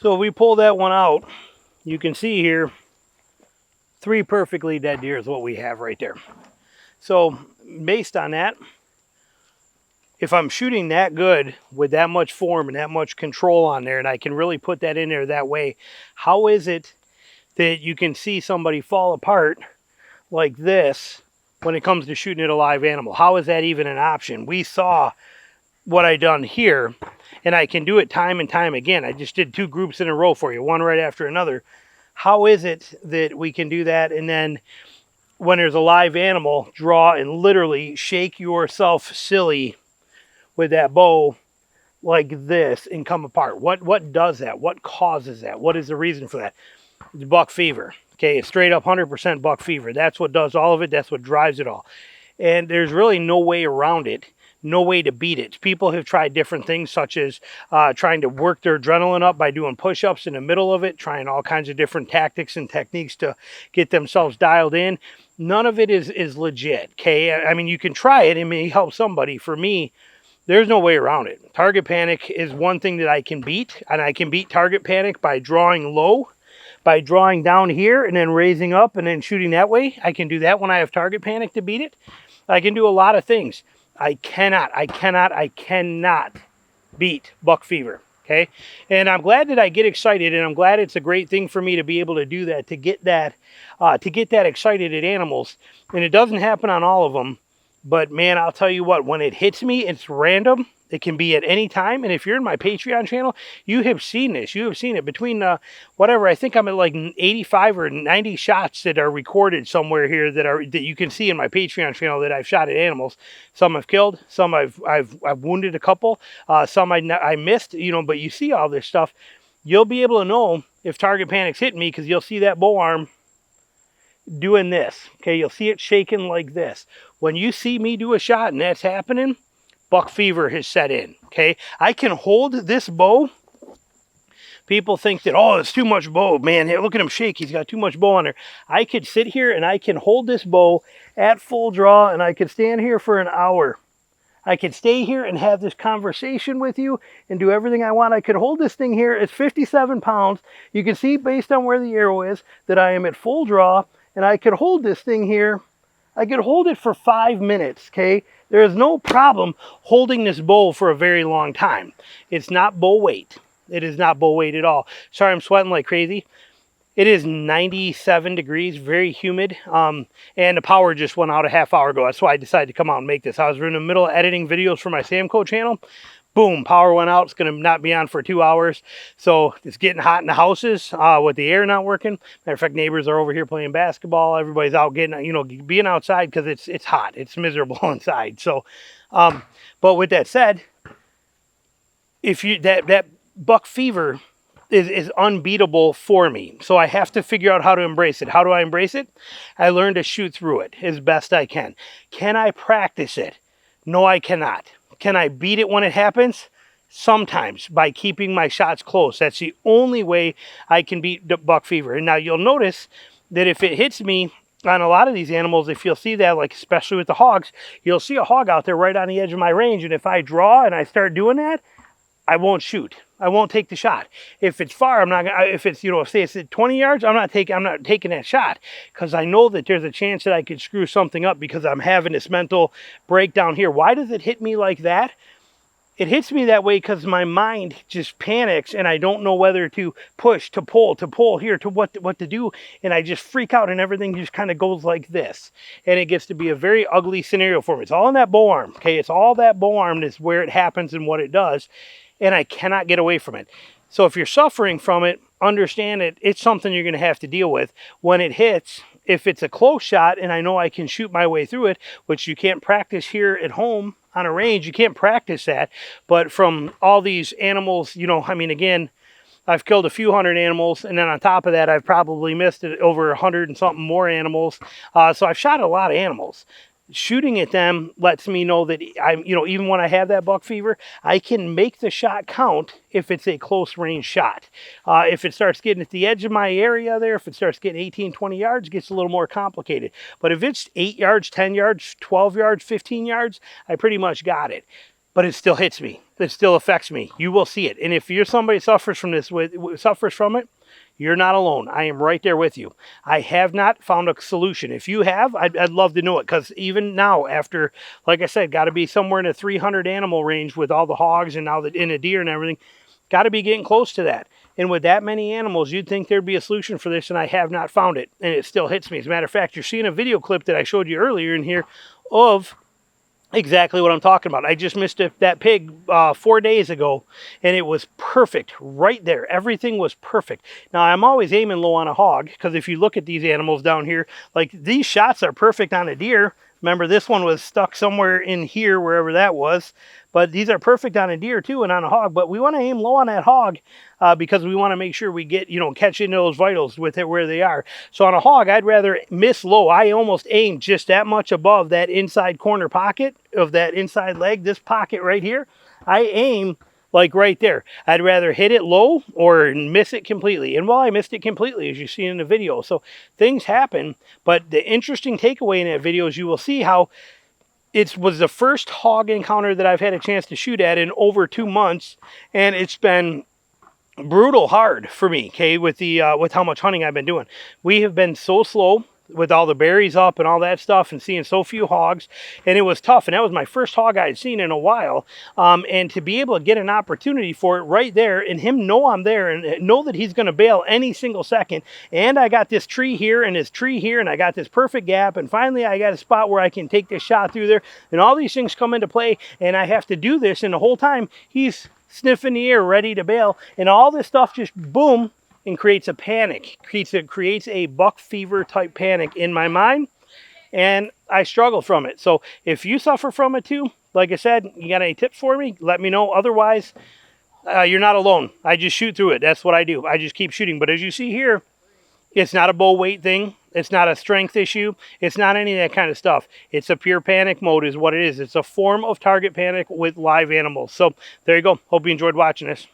So if we pull that one out, you can see here, 3 perfectly dead deer is what we have right there. So based on that, if I'm shooting that good with that much form and that much control on there, and I can really put that in there that way, how is it that you can see somebody fall apart like this when it comes to shooting at a live animal? How is that even an option? We saw what I done here, and I can do it time and time again. I just did 2 groups in a row for you, one right after another. How is it that we can do that, and then when there's a live animal, draw and literally shake yourself silly with that bow like this and come apart? What does that? What causes that? What is the reason for that? It's buck fever. Okay, it's straight up 100% buck fever. That's what does all of it. That's what drives it all. And there's really no way around it. No way to beat it. People have tried different things, such as trying to work their adrenaline up by doing push-ups in the middle of it, trying all kinds of different tactics and techniques to get themselves dialed in. None of it is legit, okay? I mean, you can try it. It may help somebody. For me, there's no way around it. Target panic is one thing that I can beat, and I can beat target panic by drawing low, by drawing down here and then raising up and then shooting that way. I can do that when I have target panic to beat it. I can do a lot of things. I cannot beat buck fever, okay? And I'm glad that I get excited, and I'm glad it's a great thing for me to be able to do that, to get that excited at animals. And it doesn't happen on all of them, but man, I'll tell you what, when it hits me, it's random. It can be at any time. And if you're in my Patreon channel, you have seen this. You have seen it between whatever. I think I'm at like 85 or 90 shots that are recorded somewhere here that you can see in my Patreon channel that I've shot at animals. Some I've killed, some I've wounded a couple, some I missed. You know, but you see all this stuff. You'll be able to know if target panic's hitting me because you'll see that bow arm doing this. Okay, you'll see it shaking like this. When you see me do a shot and that's happening, buck fever has set in, okay? I can hold this bow. People think that, oh, it's too much bow. Man, look at him shake. He's got too much bow on there. I could sit here and I can hold this bow at full draw, and I could stand here for an hour. I could stay here and have this conversation with you and do everything I want. I could hold this thing here. It's 57 pounds. You can see based on where the arrow is that I am at full draw, and I could hold this thing here. I could hold it for 5 minutes, okay? There is no problem holding this bow for a very long time. It's not bow weight. It is not bow weight at all. Sorry, I'm sweating like crazy. It is 97 degrees, very humid, and the power just went out a half hour ago. That's why I decided to come out and make this. I was in the middle of editing videos for my Samco channel. Boom, power went out. It's going to not be on for 2 hours. So it's getting hot in the houses with the air not working. Matter of fact, neighbors are over here playing basketball. Everybody's out getting, you know, being outside because it's hot. It's miserable inside. So, but with that said, if you that buck fever is unbeatable for me. So I have to figure out how to embrace it. How do I embrace it? I learn to shoot through it as best I can. Can I practice it? No, I cannot. Can I beat it when it happens? Sometimes, by keeping my shots close. That's the only way I can beat buck fever. And now you'll notice that if it hits me on a lot of these animals, if you'll see that, like especially with the hogs, you'll see a hog out there right on the edge of my range. And if I draw and I start doing that, I won't shoot. I won't take the shot. If it's far, I'm not gonna, if it's, you know, say it's at 20 yards, I'm not taking that shot because I know that there's a chance that I could screw something up because I'm having this mental breakdown here. Why does it hit me like that? It hits me that way because my mind just panics and I don't know whether to push, to pull here, to what to do. And I just freak out and everything just kind of goes like this. And it gets to be a very ugly scenario for me. It's all in that bow arm, okay? It's all that bow arm is where it happens and what it does. And I cannot get away from it. So if you're suffering from it, understand it. It's something you're going to have to deal with. When it hits, if it's a close shot and I know I can shoot my way through it, which you can't practice here at home on a range, you can't practice that. But from all these animals, you know, I mean, again, I've killed a few hundred animals, and then on top of that, I've probably missed over 100 and something more animals. So I've shot a lot of animals. Shooting at them lets me know that I'm, you know, even when I have that buck fever, I can make the shot count if it's a close range shot. If it starts getting at the edge of my area there, if it starts getting 18, 20 yards, it gets a little more complicated. But if it's 8 yards, 10 yards, 12 yards, 15 yards, I pretty much got it. but it still hits me. It still affects me. You will see it. And if you're somebody that suffers from this, suffers from it, you're not alone. I am right there with you. I have not found a solution. If you have, I'd love to know it, because even now, after, like I said, got to be somewhere in a 300 animal range with all the hogs and now in a deer and everything, got to be getting close to that. And with that many animals, you'd think there'd be a solution for this, and I have not found it, and it still hits me. As a matter of fact, you're seeing a video clip that I showed you earlier in here of exactly what I'm talking about. I just missed that pig 4 days ago, and it was perfect right there. Everything was perfect. Now, I'm always aiming low on a hog, because if you look at these animals down here, like these shots are perfect on a deer. Remember, this one was stuck somewhere in here, wherever that was. But these are perfect on a deer too and on a hog. But we want to aim low on that hog because we want to make sure we get, catch into those vitals with it where they are. So on a hog, I'd rather miss low. I almost aim just that much above that inside corner pocket of that inside leg, this pocket right here. I aim like right there. I'd rather hit it low or miss it completely. And well, I missed it completely, as you see in the video. So things happen. But the interesting takeaway in that video is you will see how it was the first hog encounter that I've had a chance to shoot at in over 2 months. And it's been brutal hard for me, okay, with how much hunting I've been doing. We have been so slow with all the berries up and all that stuff and seeing so few hogs, and it was tough. And that was my first hog I had seen in a while, and to be able to get an opportunity for it right there and him know I'm there and know that he's going to bail any single second, and I got this tree here and this tree here and I got this perfect gap, and finally I got a spot where I can take this shot through there, and all these things come into play, and I have to do this, and the whole time he's sniffing the air ready to bail, and all this stuff just boom and creates a panic, creates a buck fever type panic in my mind, and I struggle from it. So if you suffer from it too, like I said, you got any tips for me, let me know. Otherwise, you're not alone. I just shoot through it. That's what I do. I just keep shooting. But as you see here, it's not a bow weight thing. It's not a strength issue. It's not any of that kind of stuff. It's a pure panic mode is what it is. It's a form of target panic with live animals. So there you go. Hope you enjoyed watching this.